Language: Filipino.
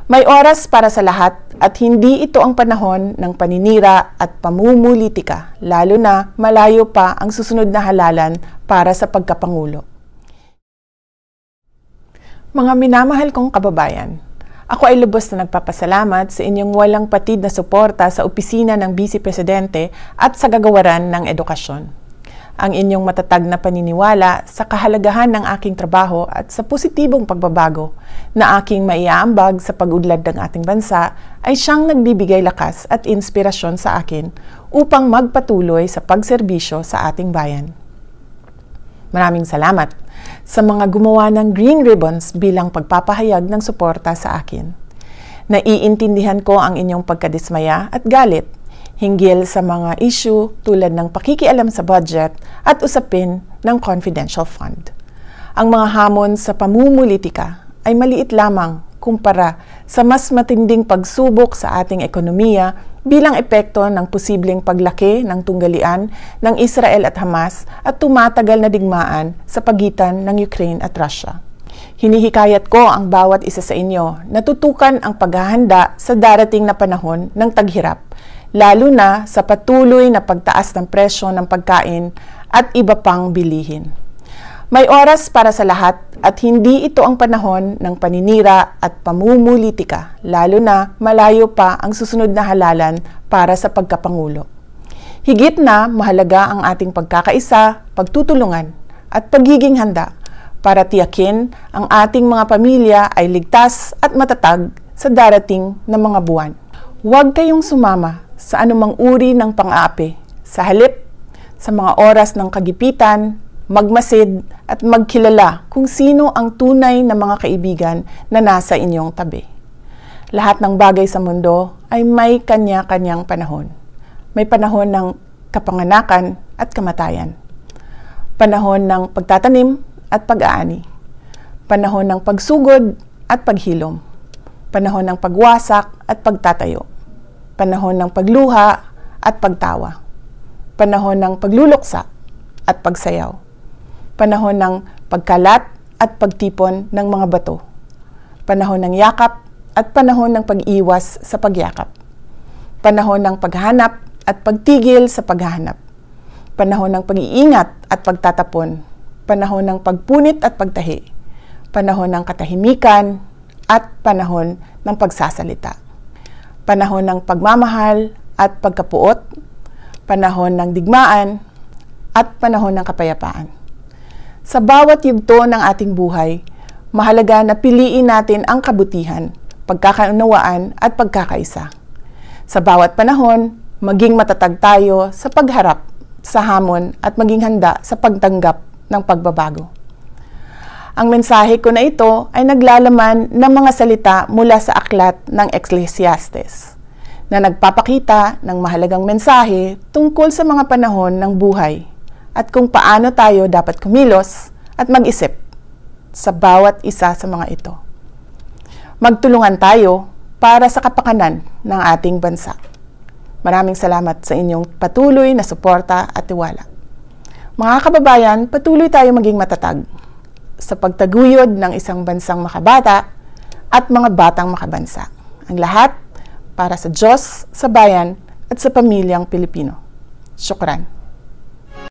May oras para sa lahat at hindi ito ang panahon ng paninira at pamumulitika, lalo na malayo pa ang susunod na halalan para sa pagkapangulo. Mga minamahal kong kababayan, ako ay lubos na nagpapasalamat sa inyong walang patid na suporta sa opisina ng Vice Presidente at sa gagawaran ng edukasyon. Ang inyong matatag na paniniwala sa kahalagahan ng aking trabaho at sa positibong pagbabago na aking maiaambag sa pag-udlad ng ating bansa ay siyang nagbibigay lakas at inspirasyon sa akin upang magpatuloy sa pagserbisyo sa ating bayan. Maraming salamat sa mga gumawa ng Green Ribbons bilang pagpapahayag ng suporta sa akin. Naiintindihan ko ang inyong pagkadismaya at galit hinggil sa mga issue tulad ng pakikialam sa budget at usapin ng confidential fund. Ang mga hamon sa pamumulitika ay maliit lamang kumpara sa mas matinding pagsubok sa ating ekonomiya bilang epekto ng posibleng paglaki ng tunggalian ng Israel at Hamas at tumatagal na digmaan sa pagitan ng Ukraine at Russia. Hinihikayat ko ang bawat isa sa inyo na tutukan ang paghahanda sa darating na panahon ng taghirap, lalo na sa patuloy na pagtaas ng presyo ng pagkain at iba pang bilihin. May oras para sa lahat at hindi ito ang panahon ng paninira at pamumulitika, lalo na malayo pa ang susunod na halalan para sa pagkapangulo. Higit na mahalaga ang ating pagkakaisa, pagtutulungan at pagiging handa para tiyakin ang ating mga pamilya ay ligtas at matatag sa darating na mga buwan. Huwag kayong sumama sa anumang uri ng pang-aapi. Sa halip, sa mga oras ng kagipitan, magmasid at magkilala kung sino ang tunay na mga kaibigan na nasa inyong tabi. Lahat ng bagay sa mundo ay may kanya-kanyang panahon. May panahon ng kapanganakan at kamatayan. Panahon ng pagtatanim at pag-aani. Panahon ng pagsugod at paghilom. Panahon ng pagwasak at pagtatayo. Panahon ng pagluha at pagtawa. Panahon ng pagluluksa at pagsayaw. Panahon ng pagkalat at pagtipon ng mga bato. Panahon ng yakap at panahon ng pag-iwas sa pagyakap. Panahon ng paghanap at pagtigil sa paghahanap. Panahon ng pag-iingat at pagtatapon. Panahon ng pagpunit at pagtahi. Panahon ng katahimikan at panahon ng pagsasalita. Panahon ng pagmamahal at pagkapuot, panahon ng digmaan, at panahon ng kapayapaan. Sa bawat yugto ng ating buhay, mahalaga na piliin natin ang kabutihan, pagkakaunawaan at pagkakaisa. Sa bawat panahon, maging matatag tayo sa pagharap sa hamon at maging handa sa pagtanggap ng pagbabago. Ang mensahe ko na ito ay naglalaman ng mga salita mula sa aklat ng Ecclesiastes na nagpapakita ng mahalagang mensahe tungkol sa mga panahon ng buhay at kung paano tayo dapat kumilos at mag-isip sa bawat isa sa mga ito. Magtulungan tayo para sa kapakanan ng ating bansa. Maraming salamat sa inyong patuloy na suporta at tiwala. Mga kababayan, patuloy tayo maging matatag sa pagtaguyod ng isang bansang makabata at mga batang makabansa. Ang lahat para sa Diyos, sa bayan at sa pamilyang Pilipino. Syukran.